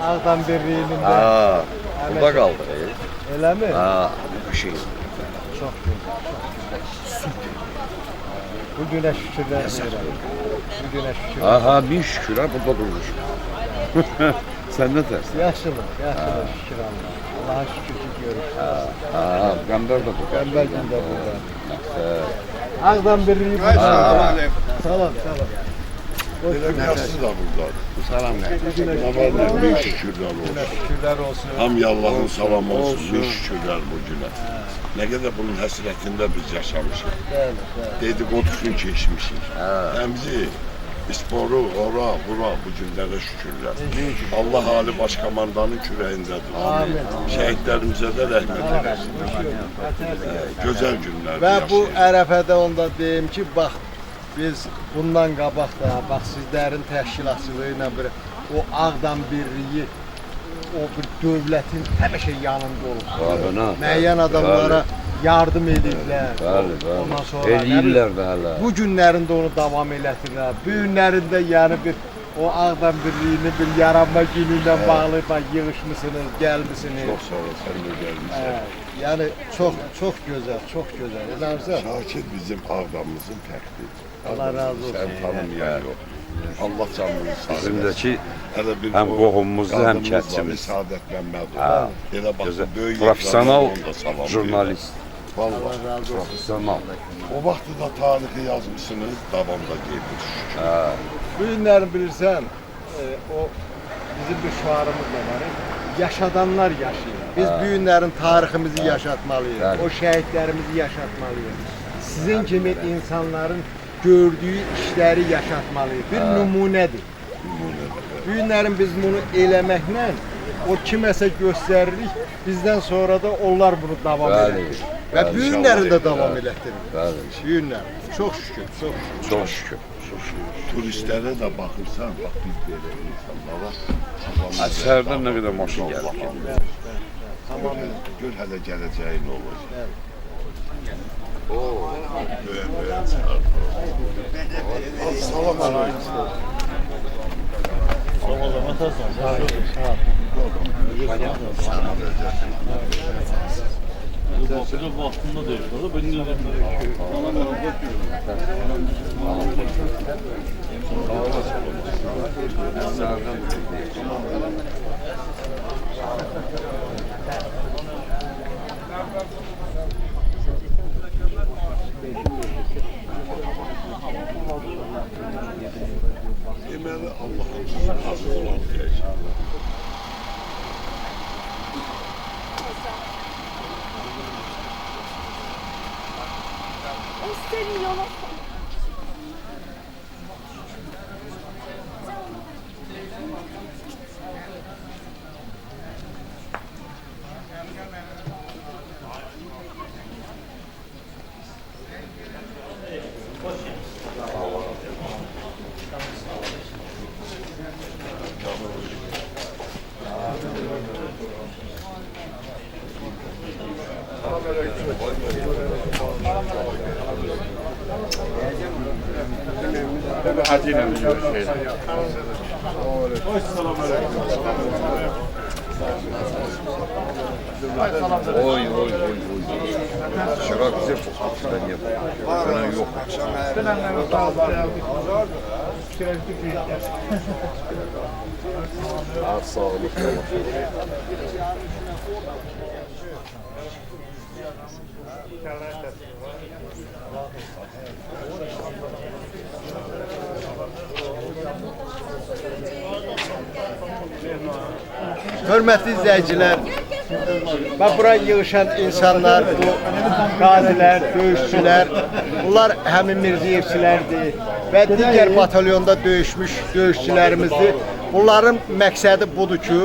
Ağdam Birliği'nin de. Burada kaldı. Öyle mi? Bir şey. Çok güzel. Bugüne şükürler olsun. Bugüne şükürler. Aha bir şükür ha burada durmuş. Sen ne dersin? Yaşlı şükür Allah. Allah'a şükür ki görüşürüz. Gamber de bu. Gamber de burada. Ağdam Birliği burada. Salam. Delegasyon da burada. Salam. Zamanlar bir şükürler olsun. Şükürler olsun. Hamd Allah'ın salamı olsun. Bir şükürler bu güne. Ne kadar bunun hasretinde biz yaşamışız. Dedikodusunu geçmişiz. Hemzi, sporu, ora, bura bu günlere şükürler. Allah hali başkomandanın küreğindedir. Şehitlerimize de rahmet eylesin. Güzel günler. Ve bu ərəfədə onda deyim ki, bax, biz bundan qabaq da, bax, sizlərin təşkilatçılığı ilə bir o Ağdam Birliyi, o bir dövlətin həmişə yanında olub. Müəyyən adamlara yardım edirlər. Ondan sonra Eləyirlər də hələ. bu günlərində onu davam elətirlər. Bu günlərində yəni bir o Ağdam Birliyinin bir yaranma günü ilə bağlı bax, yığışmısınız, gəlmisiniz. Çok sağ ol, sen de gelmişsin. Yani çok güzel, çok güzel. Elimizde. Şakir bizim Ağdam'ımızın fərqlidir. Allah razı olsun. Sen tanımayan yok. Allah canını sağ olsun. Bizimdəki Hele bir həm o qohumumuzdur, həm qadınımız var, kətçimiz. Saadet Məmmədov. Elə bax, Gözəl. böyük Profesional ekranlardan da salam jurnalist. Vallahi. Allah razı olsun. Profesional. O vaxtı da tarixi yazmışsınız, davamda gedir. Bu günləri bilirsən, o bizim bir şuarımız da var. Yaşadanlar yaşayır. Biz bu günlərin tariximizi yaşatmalıyıq. O şəhidlərimizi yaşatmalıyıq. Sizin kimi insanların gördüyü işləri yaşatmalıyıq. Bir nümunədir. Bu günlərin biz bunu eləməklə o kiməsə göstəririk. Bizdən sonra da onlar bunu davam edir. Və bu günləri də davam elətdirir. Bu günlər. Çox şükür, çox şükür. Çox şükür. Turistlərə də baxırsan, bax biz belə insanlara Əsərdə nə qədər maşın gəlir. Gör hələ gələcəyin olur. Böyən çıxar. Salam aleyküm. Bakıda vaxtında deyil. Ben ne dedim? Deməli Allah'ın razı olan deyəcək. O senin yola Bir hacıyla bir şey. Oy. Şırak bize fotoğraflar yapıyor. Falan yok. Sağ olun. Hörmətli izləyicilər, bax bura yığışan insanlar, bu qazilər, döyüşçülər, bunlar həmin Mirzəyevçilərdir və digər batalyonda döyüşmüş döyüşçülərimizdir. Bunların məqsədi budur ki,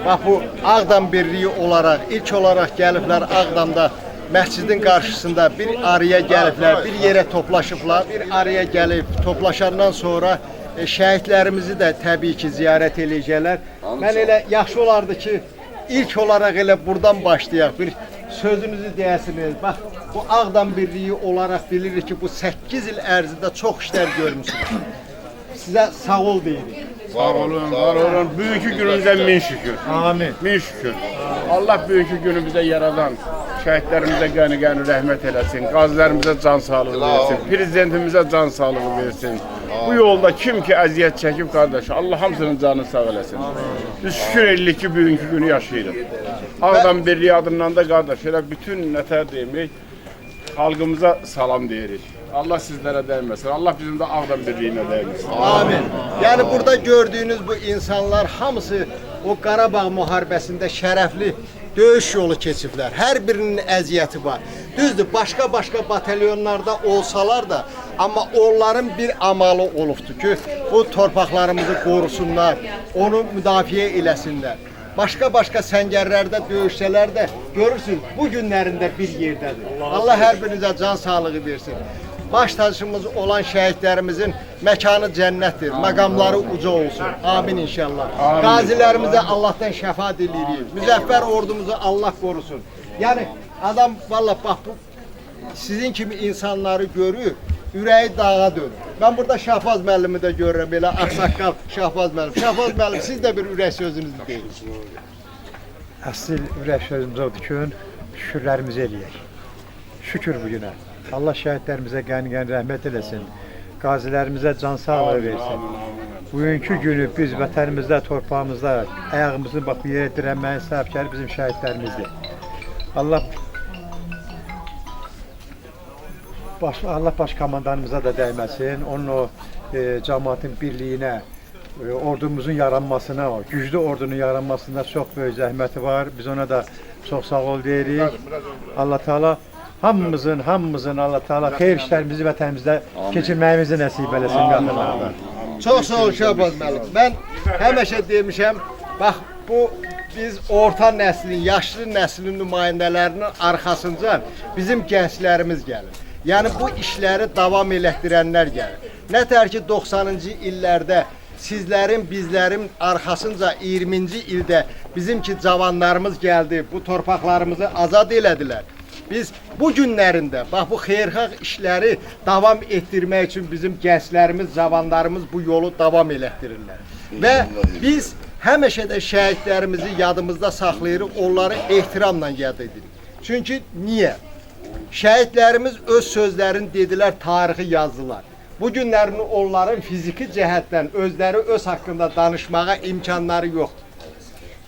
bax bu Ağdam Birliyi olaraq, ilk olaraq gəliblər Ağdamda məscidin qarşısında bir araya gəliblər, bir yerə toplaşıblar, bir araya gəlib toplaşandan sonra şəhidlərimizi də təbii ki ziyarət eləyəcəklər. Mən elə yaxşı olardı ki, ilk olaraq elə buradan başlayaq, bir sözünüzü deyəsiniz. Bax, bu Ağdam Birliyi olaraq bilirik ki, bu 8 il ərzində çox işlər görmüşsünüz. Sizə sağ ol deyirik. Sağ olun, var olun. Bugünkü günümüze min şükür. Amin. Min şükür. Allah bugünkü günümüzde yaradan şəhidlərimizə qəni-qəni rəhmət eləsin. Qazilərimizə can sağlığı versin. Prezidentimizə can sağlığı versin. Bu yolda kim ki əziyyət çəkib qardaş, Allah hamısının canını sağ eləsin. Biz şükür edirik ki bugünkü günü yaşayırıq. Ağdam Birliği adından da qardaş, elə bütün nətər demək, xalqımıza salam deyirik. Allah sizlərə dəyməsin. Allah bizim də Ağdam Birliyinə dəyməsin. Amin. Yani burada gördüğünüz bu insanlar hamısı o Qarabağ müharibəsində şərəfli döyüş yolu keçiblər. Hər birinin əziyyəti var. Düzdür, başqa batalyonlarda olsalar da, amma onların bir amalı olubdur ki, bu torpaqlarımızı qorusunlar, onu müdafiə eləsinlər. Başqa səngərlərdə döyüşsələr də görürsün, bu günlərində bir yerdədir. Allah hər birinizə can sağlığı versin. Baş tacımız olan şəhidlərimizin məkanı cənnətdir, məqamları uca olsun. Amin inşallah. Qazilərimizə Allahdan şəfaət edirik. Müzəffər ordumuzu Allah qorusun. Yəni adam vallahi bax bu sizin kimi insanları görür, ürəyi dağa dönür. Ben burada Şahbaz müəllimi də görürəm, belə ağsaqqal Şahbaz müəllim. Şahbaz müəllim, siz də bir ürək sözünüzü deyin. Əsl ürək sözümüz odur ki, şükürlərimizi eləyək. Şükür bugünə. Allah şəhidlərimizə qəni-qəni rəhmət eləsin. Qazilərimizə can sağlığı versin. Bugünkü günü biz vətənimizdə, torpağımızda ayağımızı bax bu yerə dirənməyin səbəbkarı bizim şəhidlərimizdir. Allah baş komandanımıza da dəyməsin. Onun o cəmaətin birliyinə, ordumuzun yaranmasına, o güclü ordunun yaranmasında çox böyük zəhməti var. Biz ona da çox sağ ol deyirik. Allah Teala hamımızın Allah Teala xeyir işlərimizi vətənimizdə keçirməyimizi nəsib eləsin qanunlardan. Çox sağ ol Şahbaz müəllim. Mən həmişə demişəm, bax bu biz orta nəslin, yaşlı nəslin nümayəndələrinin arxasınca bizim gənclərimiz gəlir. Yəni bu işləri davam elətdirənlər gəlir. Nətər ki 90-cı illərdə sizlərin, bizlərin arxasınca 20-ci ildə bizimki cavanlarımız gəldi, bu torpaqlarımızı azad elədilər. Biz bu günlərində bax bu xeyirxah işləri davam etdirmək üçün bizim gənclərimiz, cavanlarımız bu yolu davam elətdirirlər. Və biz həmişə də şəhidlərimizi yadımızda saxlayırıq, onları ehtiramla yad edirik. Çünki niyə? Şəhidlərimiz öz sözlərini dedilər, tarixi yazdılar. Bu günlərini onların fiziki cəhətdən özləri öz haqqında danışmağa imkanları yoxdur.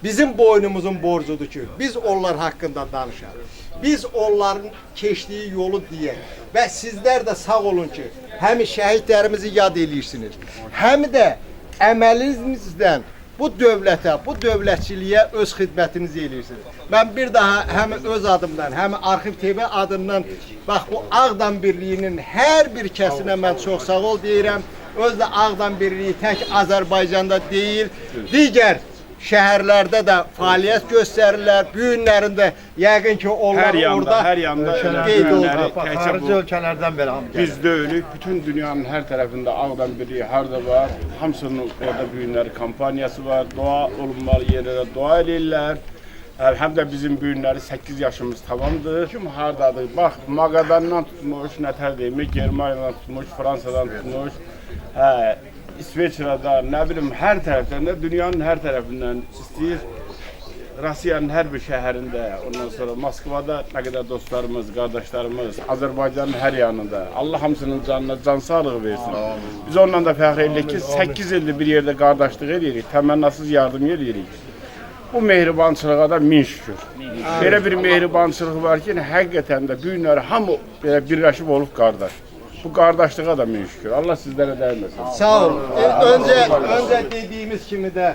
Bizim boynumuzun borcudur ki, biz onlar haqqında danışarıq. Biz onların keçdiyi yolu deyək. Və sizlər də sağ olun ki, həm şəhidlərimizi yad edirsiniz, həm də əməlinizdən bu dövlətə, bu dövlətçiliyə öz xidmətinizi edirsiniz. Mən bir daha həm öz adımdan, həm Arxiv TV adından bax bu Ağdam Birliyinin hər bir kəsinə mən çox sağ ol deyirəm. Özdə Ağdam Birliyi tək Azərbaycanda deyil, digər şəhərlərdə də fəaliyyət göstərirlər. Bu günlərində yəqin ki onlar orada hər yanda qeyd olunur. Xarici ölkələrdən belə hamı gəlir. Biz deyilik, bütün dünyanın hər tərəfində Ağdam Birliyi harda var, hamısının orada bu günləri kampaniyası var, dua olunmalı yerlərə dua eləyirlər. Həm də bizim bu günləri 8 yaşımız tamamdır. Kim hardadır? Bax, Maqadandan tutmuş, nətər deyim, Germaniyadan tutmuş, Fransadan tutmuş, İsveçrədən, nə bilim, hər tərəfdən də, dünyanın hər tərəfindən istəyir. Rusiyanın hər bir şəhərində, ondan sonra Moskvada nə qədər dostlarımız, qardaşlarımız, Azərbaycanın hər yanında. Allah hamısının canına can sağlığı versin. Biz onunla da fəxr edirik ki, 8 ildir bir yerdə qardaşlıq edirik, təmənnasız yardım edirik. Bu mehribançılığa da min şükür. Belə bir mehribançılıq var ki, həqiqətən də bu günləri hamı birləşib olub qardaş. Bu qardaşlığa da min şükür. Allah sizlərə dəyməsin. Sağ olun. Öncə dediyimiz kimi də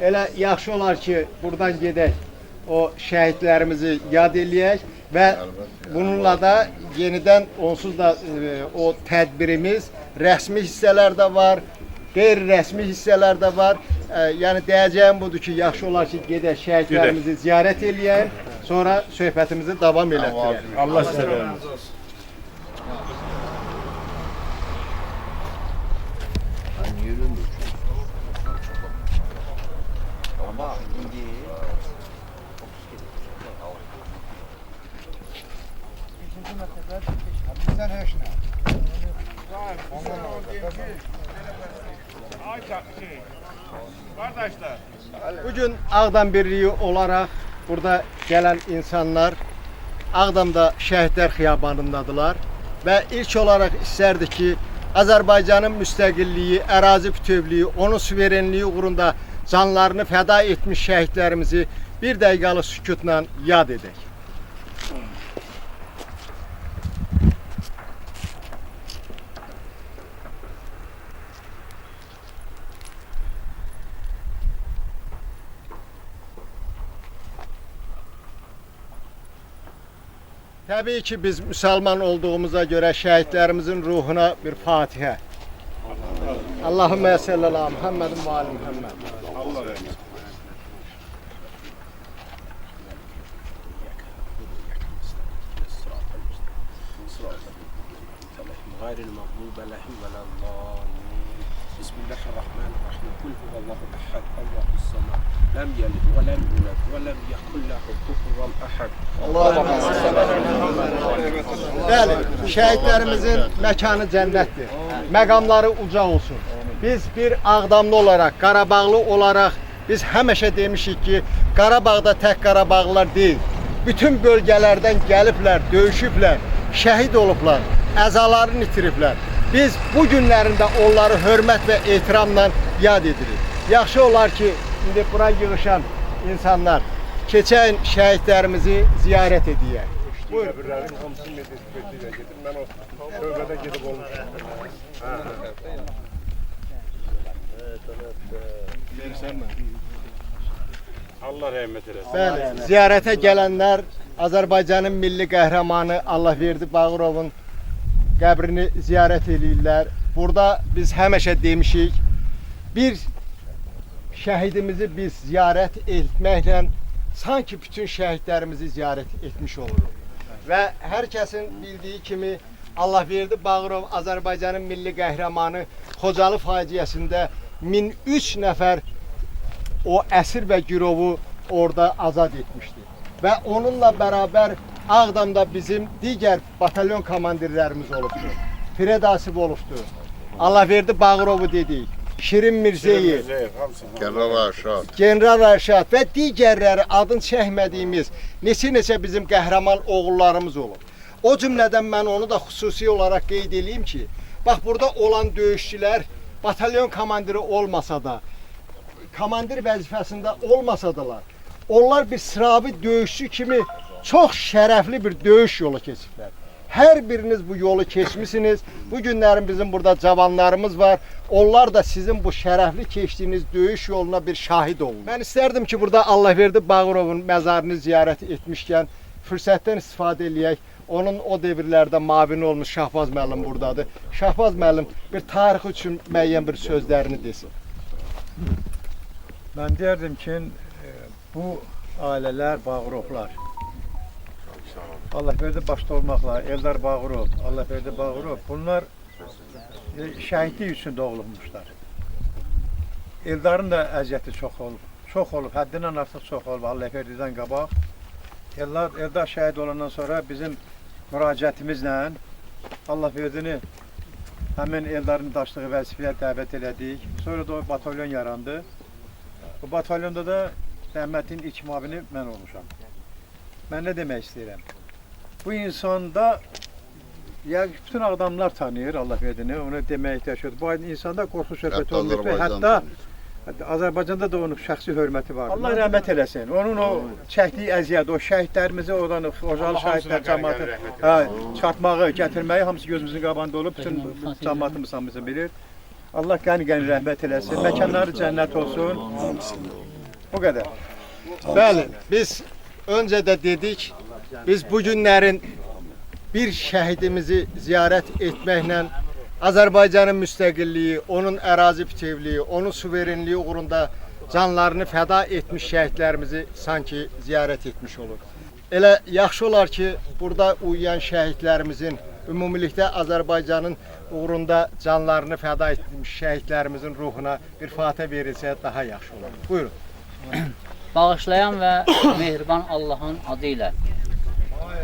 elə yaxşı olar ki, buradan gedək, o şəhidlərimizi yad eləyək və bununla da yenidən onsuz da o tədbirimiz rəsmi hissələr də var, qeyri-rəsmi hissələr də var. Yəni deyəcəyim budur ki, yaxşı olar ki, gedək şəhidlərimizi ziyarət eləyək, sonra söhbətimizi davam elətdirək. Allah sizə dəyməsin. Kardeşler. Bugün Ağdam Birliği olarak burada gelen insanlar Ağdam'da Şehitler Xiyabanındadılar ve ilk olarak isterdi ki Azərbaycanın müstəqilliyi, ərazi bütövlüyü, onun suverenliyi uğrunda canlarını fəda etmiş şəhidlərimizi bir dəqiqəlik sükutla yad edək. Təbii ki, biz müsəlman olduğumuza görə şəhidlərimizin ruhuna bir Fatihə. Allahümme salli ala Muhammedin ve ali Muhammed. Allah rəhmət. غير المغضوب عليهم ولا الضالين بسم الله الرحمن الرحيم قل هو الله احد الله الصمد لم يلد ولم يولد ولم يكن له كفوا احد. Bəli, şəhidlərimizin məkanı cənnətdir. Məqamları uca olsun. Biz bir Ağdamlı olaraq, Qarabağlı olaraq biz həmişə demişik ki, Qarabağda tək Qarabağlılar deyil. Bütün bölgələrdən gəliblər, döyüşüblər, şəhid olublar, əzalarını itiriblər. Biz bu günlərində onları hörmət və ehtiramla yad edirik. Yaxşı olar ki, indi bura yığışan insanlar keçən şəhidlərimizi ziyarət edək. Buyurun. Qəbirlərin hamısını medresiyle getir. Ben o tövbede gidip olmuşum. Allah rəhmət eləsin. Bəli, ziyarətə gələnlər Azərbaycanın milli qəhrəmanı Allahverdi Bağırovun qəbrini ziyarət edirlər. Burada biz həmişə demişik, bir şəhidimizi biz ziyarət etməklə sanki bütün şəhidlərimizi ziyarət etmiş oluruq. Və hər kəsin bildiyi kimi Allahverdi Bağırov Azərbaycanın milli qəhrəmanı Xocalı faciəsində 1003 nəfər o əsir və girovu orada azad etmişdi. Və onunla bərabər Ağdamda bizim digər batalyon komandirlərimiz olubdu. Fired Asif olubdu. Allahverdi Bağırovu dedik. Şirin Mirzəyev, General Aşad. General Rəşad və digərləri adını çəkmədiyimiz neçə bizim qəhrəman oğullarımız olub. O cümlədən mən onu da xüsusi olaraq qeyd edeyim ki, bax burada olan döyüşçülər batalyon komandiri olmasa da, komandir vəzifəsində olmasadalar, onlar bir sıravi döyüşçü kimi çox şərəfli bir döyüş yolu keçiblər. Hər biriniz bu yolu keçmisiniz. Bu günlərin bizim burada cavanlarımız var. Onlar da sizin bu şərəfli keçdiyiniz döyüş yoluna bir şahid olun. Mən istərdim ki, burada Allahverdi Bağırovun məzarını ziyarət etmişkən fürsətdən istifadə eləyək. Onun o devirlərdə mavini olmuş Şahbaz müəllim buradadır. Şahbaz müəllim bir tarix üçün müəyyən bir sözlərini desin. Ben derdim ki bu aileler Bağırovlar. Allahverdi başta olmakla Eldar Bağırov, Allahverdi Bağırov bunlar şəhidlik üçün doğulmuşlar. Eldarın da əziyyəti çox olub. Çox olub, həddindən artıq çox olub Allahverdidən qabaq. Eldar şəhid olandan sonra bizim müraciətimizlə Allahverdini həmin Eldarın daşlığı vəzifəyə dəvət elədik. Sonra da o batalyon yarandı. Bu batalyonda da rəhmətin ilk mavini mən olmuşam. Mən nə demək istəyirəm? Bu insanda ya bütün adamlar tanıyır Allahverdini, onu deməyə ehtiyac yoxdur. Bu insanda qorxu söhbəti olmur və hətta Azərbaycanda da onun şəxsi hörməti var. Allah rəhmət eləsin. Onun o çəkdiyi əziyyət, o şəhidlərimizi oradan Xocalı şəhidlər cəmaatı çarpmağı, gətirməyi hamısı gözümüzün qabağında olub. Bütün cəmaatımız hamısı bilir. Allah qəni-qəni rəhmət eləsin. Məkanları cənnət olsun. O qədər. Bəli, biz öncə də dedik, biz bu günlərin bir şəhidimizi ziyarət etməklə Azərbaycanın müstəqilliyi, onun ərazi bütövlüyü, onun suverenliyi uğrunda canlarını fəda etmiş şəhidlərimizi sanki ziyarət etmiş olur. Elə yaxşı olar ki, burada uyuyan şəhidlərimizin, ümumilikdə Azərbaycanın uğrunda canlarını fəda etmiş şəhidlərimizin ruhuna bir fatihə verilsə daha yaxşı olar. Buyurun. Bağışlayan və mehriban Allahın adı ilə.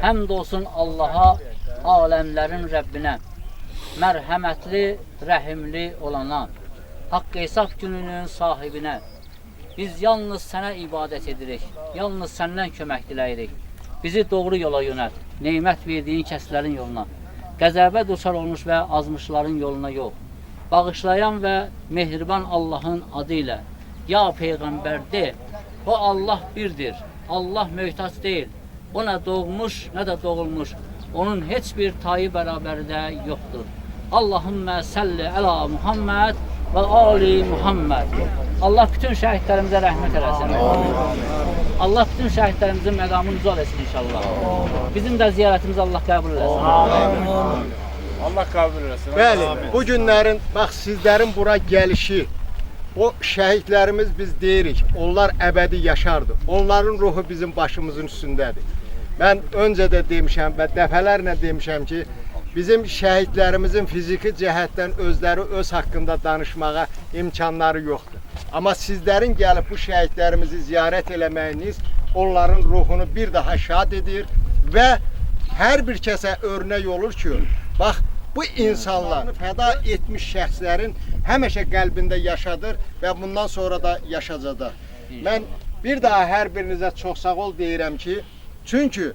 Həmd olsun Allaha, aləmlərin Rəbbinə, mərhəmətli, rəhimli olana. Haqq hesab gününün sahibinə. Biz yalnız sənə ibadət edirik, yalnız səndən kömək diləyirik. Bizi doğru yola yönət, neymət verdiyin kəslərin yoluna, qəzəbə duçar olmuş və azmışların yoluna yox. Bağışlayan və mehriban Allahın adı ilə, ya Peyğəmbər de, o Allah birdir, Allah möhtac deyil. O nə doğmuş, nə də doğulmuş, onun heç bir tayı bərabəri də yoxdur. Allahümmə səlli əla Muhammed və ali Muhammed. Allah bütün şəhidlərimizə rəhmət eləsin. Allah bütün şəhidlərimizin məqamını ucal etsin inşallah. Bizim də ziyarətimizi Allah qəbul eləsin. Allah qəbul eləsin. Bəli, bu günlərin, bax sizlərin bura gəlişi, o şəhidlərimiz biz deyirik, onlar əbədi yaşardı. Onların ruhu bizim başımızın üstündədir. Mən öncə də demişəm və dəfələrlə demişəm ki, bizim şəhidlərimizin fiziki cəhətdən özləri öz haqqında danışmağa imkanları yoxdur. Amma sizlərin gəlib bu şəhidlərimizi ziyarət eləməyiniz onların ruhunu bir daha şad edir və hər bir kəsə örnək olur ki, bax, bu insanlar fəda etmiş şəxslərin həmişə qəlbində yaşadır və bundan sonra da yaşayacaqdır. Mən bir daha hər birinizə çox sağ ol deyirəm ki, çünki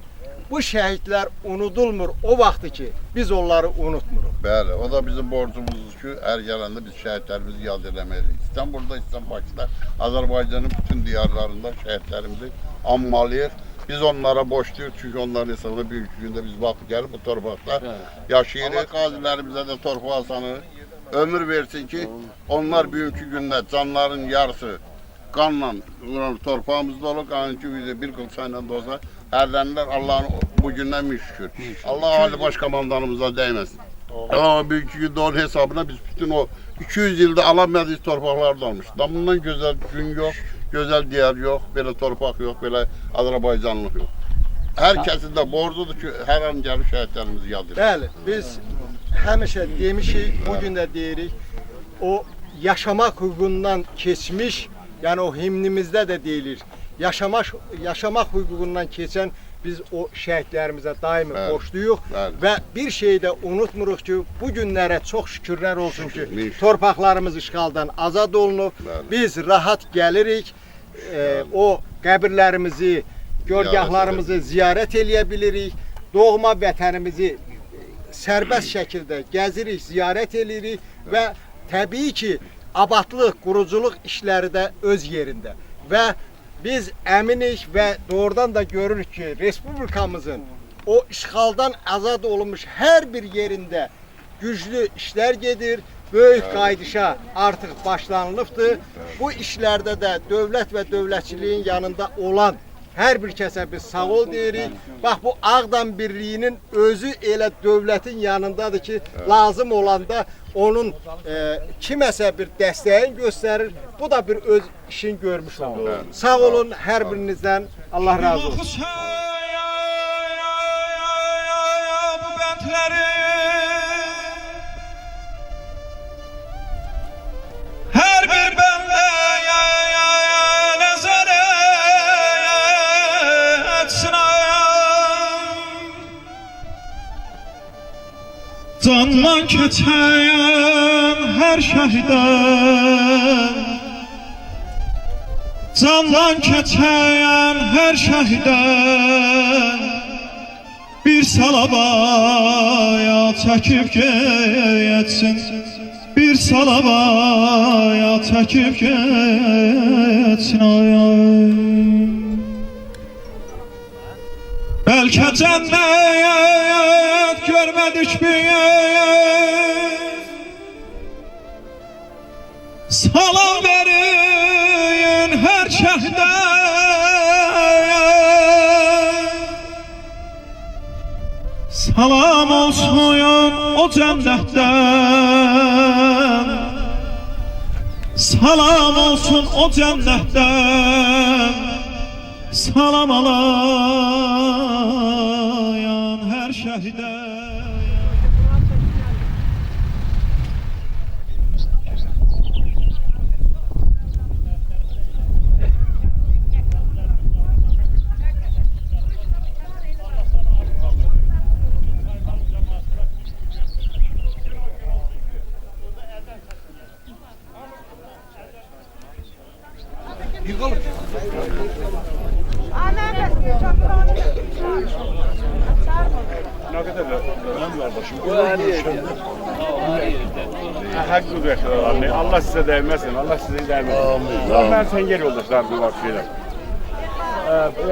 bu şəhidlər unudulmur o vaxtı ki, biz onları unutmuruq. Bəli, o da bizim borcumuzdur ki, hər gələndə biz şəhidlərimizi yad eləməliyik. İstanbulda, İstanbulda, Azərbaycanın bütün diyarlarında şəhidlərimizi anmalıyıq. Biz onlara borçluyuz çünki onların hesabına bir gündə biz vaxt gəlib bu torpaqda yaşayırıq. Allah qazilərimizə də torpaq asanı ömür versin ki, onlar bugünkü gündə canların yarısı qanla torpağımızda olur, qanunki bir qılçayla da olsa hərlənirlər. Allah'ın bu gündən min şükür. Allah Ali Baş Komandanımıza dəyməsin. Ama bugünkü gündə onun hesabına biz bütün o 200 ildə alamadığımız torpaqlarda olmuş. Bundan gözəl gün yox, gözəl diyar yox, belə torpaq yox, belə Azərbaycanlıq yox. Hər kəsin də borcudur ki, hər an gəlib şəhidlərimizi yad edir. Bəli, biz həmişə demişik, bugün də deyirik, o yaşamaq hüququndan keçmiş, yəni o himnimizdə də deyilir, yaşamaq hüququndan keçən biz o şəhidlərimizə daimi borçluyuq və bir şey də unutmuruq ki, bu günlərə çox şükürlər olsun ki, torpaqlarımız işğaldan azad olunub, biz rahat gəlirik, o qəbirlərimizi, görgahlarımızı ziyarət eləyə bilirik, doğma vətənimizi sərbəst şəkildə gəzirik, ziyarət eləyirik və təbii ki, abadlıq, quruculuq işləri də öz yerində və biz əminik və doğrudan da görürük ki, Respublikamızın o işğaldan azad olunmuş hər bir yerində güclü işlər gedir, böyük qaydışa artıq başlanılıbdır. Bu işlərdə də dövlət və dövlətçiliyin yanında olan hər bir kəsə biz sağ ol deyirik. Bax, bu Ağdam Birliyinin özü elə dövlətin yanındadır ki, lazım olanda onun kiməsə bir dəstəyin göstərir. Bu da bir öz işin görmüş olur. Sağ olun hər birinizdən. Allah razı olsun. Hər bir bəndə candan keçən hər şəhidə, candan keçən hər şəhidə bir salavaya çəkib getsin, bir salavaya çəkib getsin. Bəlkə cənnət görmədik bir salam verin hər şəhdə, salam olsun o cənnətdən, salam olsun o cənnətdən, salam alayan hər şəhidə. Ne kadar da hakkı yaşadılar. Allah size değmesin, Allah size değmesin. Amin. Ben Senger yoldaşlarım var şeyler.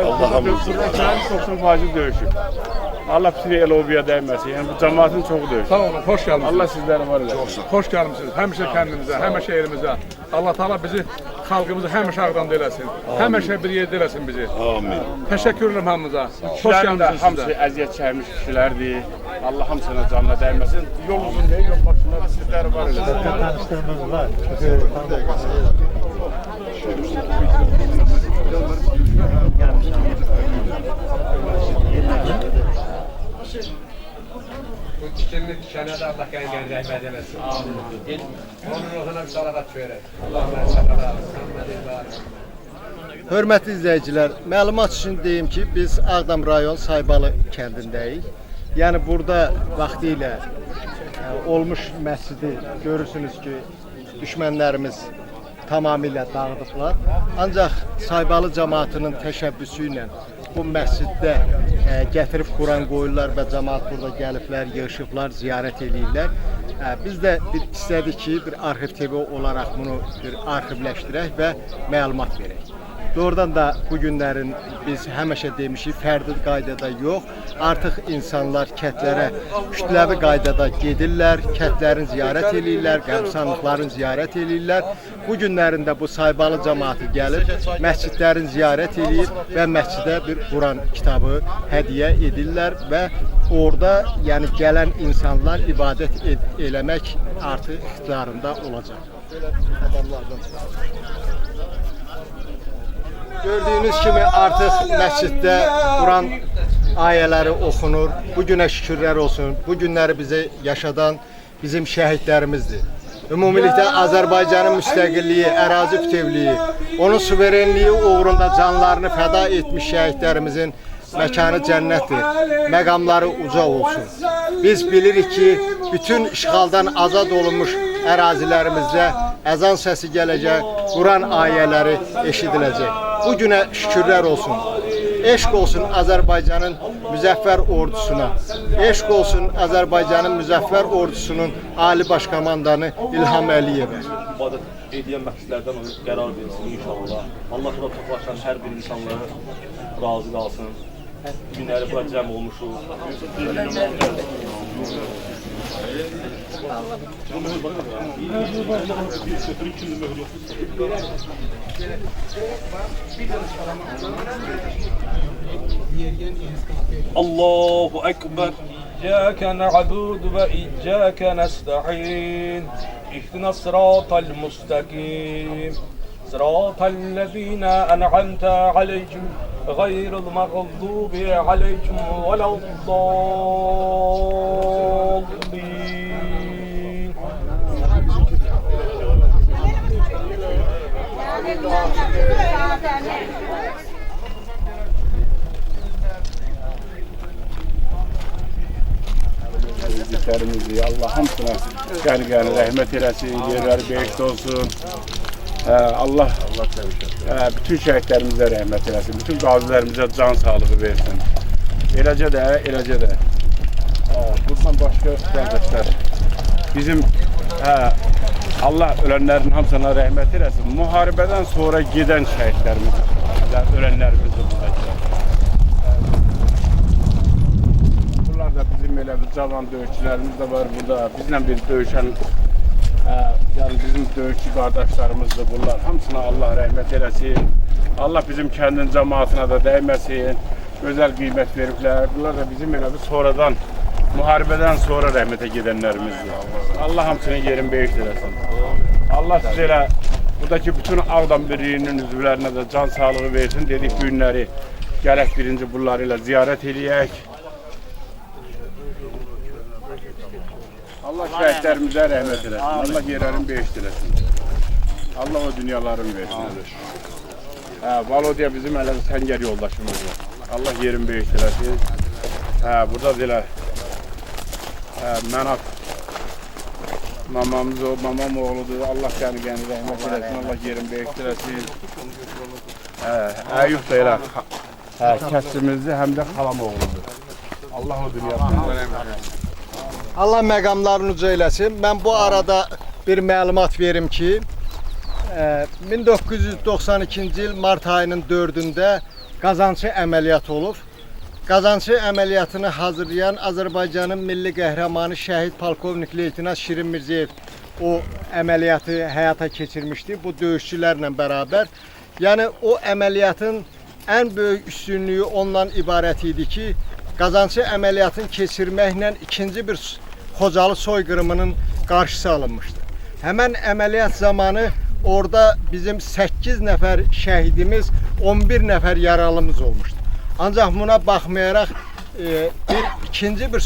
Allah'ım Çok fazla dövüşür. Allah bütün el obaya değmesin. Yani bu cemaatin çok dövüşür. Sağ olun, hoş geldiniz. Allah sizlere var eylesin. Hoş gelmişsiniz. Həmişə kəndimizə, həmişə yerimizə. Allah Taala bizi, xalqımızı həmişə ağdamda eləsin. Həmişə bir yerdə eləsin bizi. Amin. Təşəkkür edirəm hamınıza. Hoş Kişilərin də gəlmisiniz hamısı siz də. əziyyət çəkmiş kişilərdir. Allah hamısına canına dəyməsin. Yol uzun deyil, yol başında sizləri var eylesin. Tanıştığımız var. Bu dikilini dikene de Allah kendine rahmet eylesin. Onun ruhuna bir salavat verir. Allah merhamet Hörmətli izləyicilər, məlumat üçün deyim ki, biz Ağdam rayon Saybalı kəndindəyik. Yəni burada vaxtilə olmuş məscidi görürsünüz ki, düşmənlərimiz tamamilə dağıdıblar. Ancaq Saybalı cəmaatının təşəbbüsü ilə bu məsciddə gətirib Quran qoyurlar və cəmaat burada gəliblər, yığışıblar, ziyarət eləyirlər. Biz də istədik ki, bir arxiv TV olaraq bunu bir arxivləşdirək və məlumat verək. Doğrudan da bu günlərin biz həmişə demişik, fərdi qaydada yox, artıq insanlar kətlərə kütləvi qaydada gedirlər, kətlərin ziyarət eləyirlər, qəbirstanlıqların ziyarət eləyirlər. Bu günlərində bu Saybalı cəmaatı gəlib, məscidlərin ziyarət eləyir və məscidə bir Quran kitabı hədiyyə edirlər və orada yəni gələn insanlar ibadət eləmək artıq ixtiyarında olacaq. Gördüyünüz kimi artıq məsciddə Quran ayələri oxunur. Bu günə şükürlər olsun. Bu günləri bizə yaşadan bizim şəhidlərimizdir. Ümumilikdə Azərbaycanın müstəqilliyi, ərazi bütövlüyü, onun suverenliyi uğrunda canlarını fəda etmiş şəhidlərimizin məkanı cənnətdir. Məqamları uca olsun. Biz bilirik ki, bütün işğaldan azad olunmuş ərazilərimizdə əzan səsi gələcək, Quran ayələri eşidiləcək. Bu günə şükürlər olsun. Eşq olsun Azərbaycanın müzəffər ordusuna. Eşq olsun Azərbaycanın müzəffər ordusunun Ali Baş Komandanı İlham Əliyevə. İbadət edən məqsədlərdən qərar verilsin inşallah. Allah burada toplaşan hər bir insanlara razı qalsın. Günləri bura cəm olmuşuq. Allahu Ekber. إياك نعبد وإياك نستعين اهدنا الصراط المستقيم صراط الذين أنعمت عليهم غير المغضوب عليهم ولا الضالين. Sevdiklerimizi Allah hamısına gani rəhmət eləsin, yerləri behişt olsun. Allah bütün şəhidlərimizə rəhmət eləsin, bütün qazilərimizə can sağlığı versin. Eləcə də. Buradan başqa qardaşlar, bizim Allah ölənlərin hamısına rəhmət eləsin. Müharibədən sonra gedən şəhidlərimiz, ölənlərimiz də buradakılar. Bunlar da bizim elə bir cavan döyüşçülərimiz də var burada. Bizlə bir döyüşən, yəni bizim döyüşçü qardaşlarımızdır bunlar. Hamısına Allah rəhmət eləsin. Allah bizim kəndin cəmaatına da dəyməsin. Gözəl qiymət veriblər. Bunlar da bizim elə bir sonradan, müharibədən sonra rəhmətə gedənlərimizdir. Allah hamısının yerin behişt eləsin. Allah siz elə buradakı bütün Ağdam birliyinin üzvlərinə də can sağlığı versin. Dedik bu günləri gələk birinci bunları ilə ziyarət eləyək. Allah şəhidlərimizə rəhmət eləsin. Allah yerlərin behişt eləsin. Allah o dünyaların versin. Valodiya bizim elə səngər yoldaşımızdır. Allah yerin behişt eləsin. Burada da elə Mənaf Mamamız o, mamam oğludur. Allah qəni rəhmət eləsin, Allah yerin böyükdürəsin. Əyyub da elə kəsimizdir, həm də xalam oğludur. Allah o dünyasından eləsin. Allah məqamlarını uca eləsin. Mən bu arada bir məlumat verim ki, 1992-ci il mart ayının 4-də Qazançı əməliyyatı olub. Qazançı əməliyyatını hazırlayan Azərbaycanın milli qəhrəmanı şəhid polkovnik leytenant Şirin Mirzəyev o əməliyyatı həyata keçirmişdi bu döyüşçülərlə bərabər. Yəni o əməliyyatın ən böyük üstünlüyü ondan ibarət idi ki, Qazançı əməliyyatını keçirməklə ikinci bir Xocalı soyqırımının qarşısı alınmışdı. Həmən əməliyyat zamanı orada bizim 8 nəfər şəhidimiz, 11 nəfər yaralımız olmuşdu. Ancaq buna baxmayaraq ikinci bir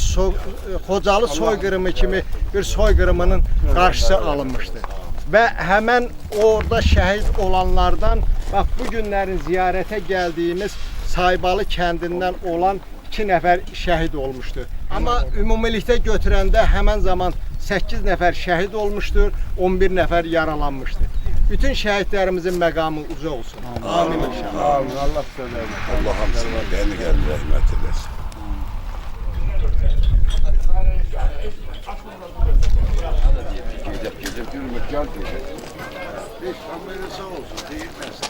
Xocalı soyqırımı kimi bir soyqırımının qarşısı alınmışdı. Və həmən orada şəhid olanlardan bax bu günlərin ziyarətə gəldiyimiz Saybalı kəndindən olan 2 nəfər şəhid olmuşdu. Amma ümumilikdə götürəndə həmən zaman 8 nəfər şəhid olmuşdur, 11 nəfər yaralanmışdır. Bütün şəhidlərimizin məqamı uca olsun. Amin inşallah. Amin. Allah söyləsin. Allah hamısına qəni rəhmət eləsin. Gedib yürümət gəldi. Beş kamera sağ olsun, deyilməsin.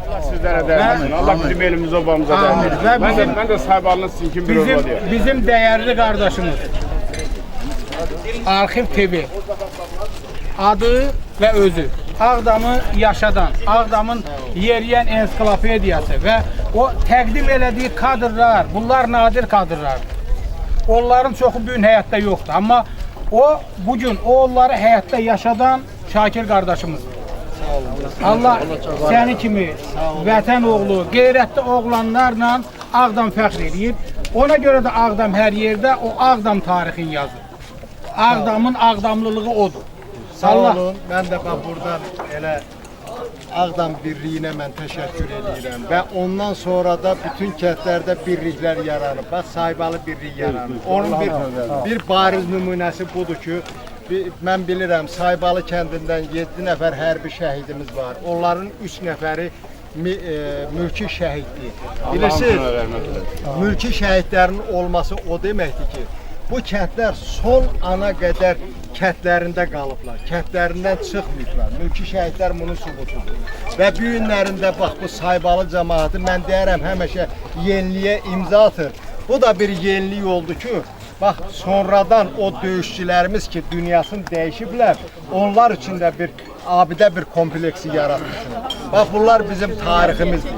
Allah sizlərə dəyməsin. Allah bizim elimiz obamıza dəyməsin. Mən də Saybalının sizin kimi bir olma deyəm. Bizim değerli kardeşimiz Arxiv TV adı ve özü Ağdamı yaşadan, Ağdamın yeriyen ensiklopediyası ve o təqdim elədiyi kadrlar, bunlar nadir kadrlar. Onların çoxu bugün həyatda yoxdur. Amma o bugün onları həyatda yaşadan Şakir kardeşimiz. Allah səni kimi vətən oğlu, qeyrətli oğlanlarla Ağdam fəxr edib. Ona görə də Ağdam hər yerdə o Ağdam tarixini yazır. Ağdamın Ağdamlılığı odur. Sağ olun. Mən də buradan elə Ağdam birliyinə mən təşəkkür edirəm və ondan sonra da bütün kəndlərdə birliklər yaranıb. Bax Saybalı birliyi yaranıb. Onun bir bariz nümunəsi budur ki, mən bilirəm Saybalı kəndindən 7 nəfər hərbi şəhidimiz var. Onların 3 nəfəri mülki şəhiddir. Bilirsiniz, mülki şəhidlərin olması o deməkdir ki, bu kəndlər son ana qədər kəndlərində qalıblar, kəndlərindən çıxmayıblar. Mülki şəhidlər bunun sübutudur. Və bu günlərində bax bu Saybalı cəmaatı mən deyərəm həmişə yeniliyə imza atır. Bu da bir yenilik oldu ki, bax sonradan o döyüşçülərimiz ki dünyasını dəyişiblər, onlar üçün də bir abidə bir kompleksi yaratmışlar. Bax bunlar bizim tariximizdir.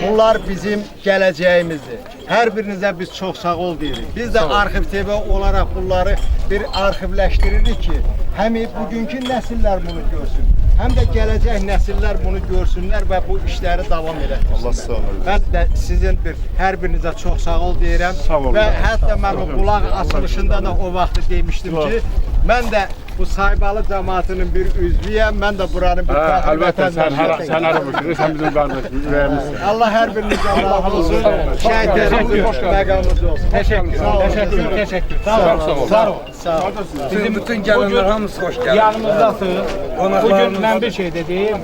Bunlar bizim gələcəyimizdir. Hər birinizə biz çox sağ ol deyirik. Biz də Arxiv TV olaraq bunları bir arxivləşdiririk ki, həm bugünkü nəsillər bunu görsün, həm də gələcək nəsillər bunu görsünlər və bu işləri davam elətdirsinlər. Allah sağ olun. Mən də sizin hər birinizə çox sağ ol deyirəm. Və hətta mən o qulaq açılışında da o vaxtı demişdim ki, mən də bu Saybalı cəmaatının bir üzvüyəm, mən də buranın bir fəxri vətəndaşıyam. Sən hara baxırsan, sən bizim qardaşımız, ürəyimizsin. Allah hər birinizə razı olsun. Şəhidlərimizin məqamımız olsun. Teşekkür. Sağ ol. Bizim bütün gelenler hamısı hoş geldiniz. Yanımızdasınız. Bugün mən bir şey dedim.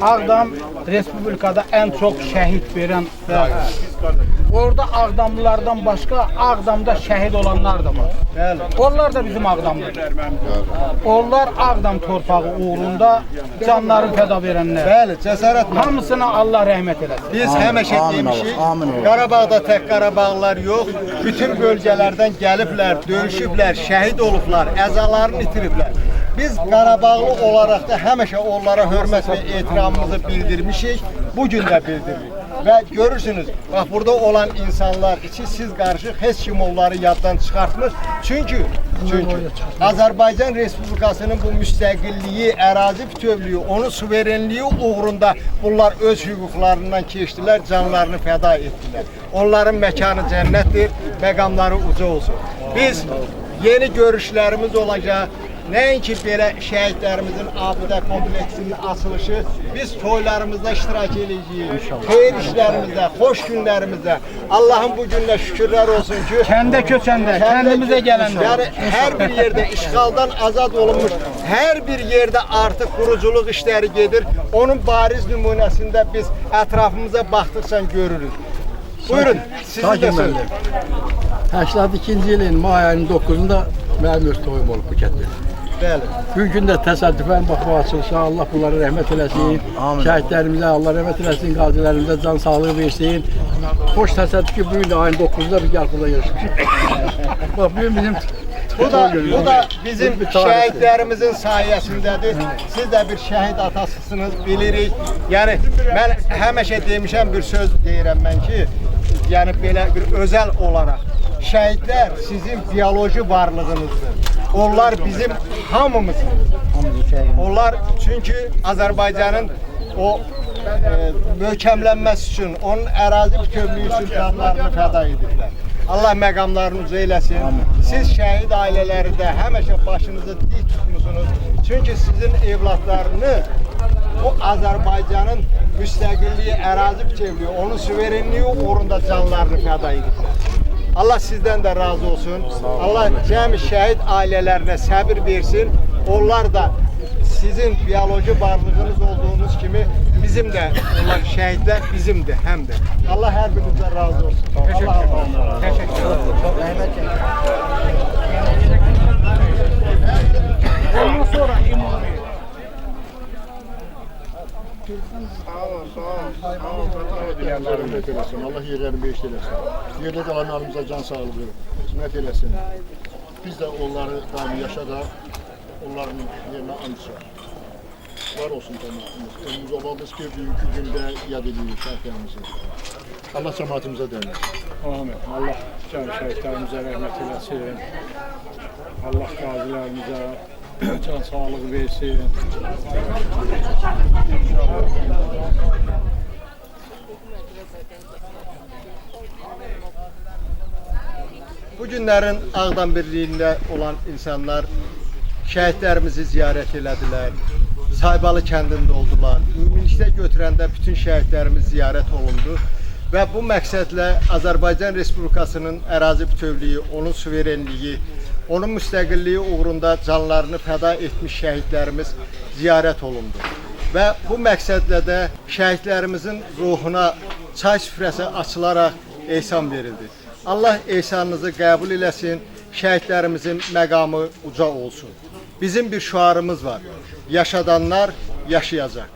Ağdam Respublikada en çok şehit veren orada Ağdamlılardan başka Ağdamda şehit olanlar da var. Onlar da bizim Ağdamlıdır. Onlar Ağdam torpağı uğrunda canlarını feda verenler. Bəli, cəsarət. Hamısına Allah rəhmət eləsin. Biz həmişə demişik, Qarabağda tək Qarabağlılar yox, bütün bölgələrdən gəliblər, döyüşüblər, şəhid olublar, əzalarını itiriblər. Biz Qarabağlı olaraq da həmişə onlara hörmət və ehtiramımızı bildirmişik, bugün də bildiririk. Və görürsünüz, bax burada olan insanlar için siz qarışıq heç kim onları yaddan çıxartmır. Çünki Azərbaycan Respublikasının bu müstəqilliyi, ərazi bütövlüyü, onun suverenliyi uğrunda bunlar öz hüquqlarından keçdilər, canlarını fəda etdilər. Onların məkanı cənnətdir, məqamları uca olsun. Biz yeni görüşlərimiz olacaq. Nəinki belə şəhidlərimizin abidə kompleksinin açılışı, biz toylarımızda iştirak edəcəyik, xeyir işlərimizdə, xoş günlərimizdə. Allah'ın bu günlə şükürlər olsun ki, Kəndə köçəndə, kəndimizə gələndə. Yəni hər bir yerdə işğaldan azad olunmuş, hər bir yerdə artıq quruculuq işləri gedir. Onun bariz nümunəsində biz ətrafımıza baxdıqca görürük. Buyurun, sizi də söyləyin. 82-ci ilin may ayının 9-unda mənim öz toyum olub bu kənddə. Bəli. Bugün də təsadüfən bax bu açılışa Allah bunlara rəhmət eləsin. Şəhidlərimizə Allah rəhmət eləsin, qazilərimizə can sağlığı versin. Xoş təsadüf ki, bugün də ayın 9-da bir yarpıda yarışmışıq. Bax bugün bizim Bu da bizim şəhidlərimizin sayəsindədir. Siz də bir şəhid atasısınız, bilirik. Yəni mən həmişə demişəm, bir söz deyirəm mən ki, yəni belə bir özəl olaraq şəhidlər sizin biyoloji varlığınızdır. Onlar bizim hamımızdır. Onlar çünki Azərbaycanın o möhkəmlənməsi üçün, onun ərazi bütövlüyü üçün canlarını fəda edirlər. Allah məqamlarını uca eləsin. Siz şəhid ailələri də həmişə başınızı dik tutmusunuz. Çünki sizin evlatlarını o Azərbaycanın müstəqilliyi, ərazi bütövlüyü, onun suverenliyi uğrunda canlarını fəda edirlər. Allah sizdən də razı olsun. Allah cəmi şəhid ailələrinə səbir versin. Onlar da sizin biyoloji varlığınız olduğunuz kimi bizim də, onlar şəhidlər bizimdir, həm də. Allah hər birinizdən razı olsun. Teşekkür ederim. Ondan sonra imamı. Allah yerlerini beşt eləsin. Yerdə qalanlarımıza can sağlığı, hizmet eləsin. Biz də onları daimi yaşadaq, onların yerinə anışaq. Var olsun cəmaatımız. Önümüz obaldız ki, bugünkü gündə yad edirik şəhidlərimizi. Allah cəmaatımıza dəyməsin. Amin. Allah can şəhidlərimizə rəhmət eləsin. Allah qazilərimizə can sağlığı versin. Bu günlərin Ağdam birliyində olan insanlar şəhidlərimizi ziyarət elədilər. Saybalı kəndində oldular. Ümumilikdə götürəndə bütün şəhidlərimiz ziyarət olundu. Və bu məqsədlə Azərbaycan Respublikasının ərazi bütövlüyü, onun suverenliyi, onun müstəqilliyi uğrunda canlarını fəda etmiş şəhidlərimiz ziyarət olundu. Və bu məqsədlə də şəhidlərimizin ruhuna çay süfrəsi açılaraq ehsan verildi. Allah ehsanınızı qəbul eləsin, şəhidlərimizin məqamı uca olsun. Bizim bir şüarımız var, yaşadanlar yaşayacaq.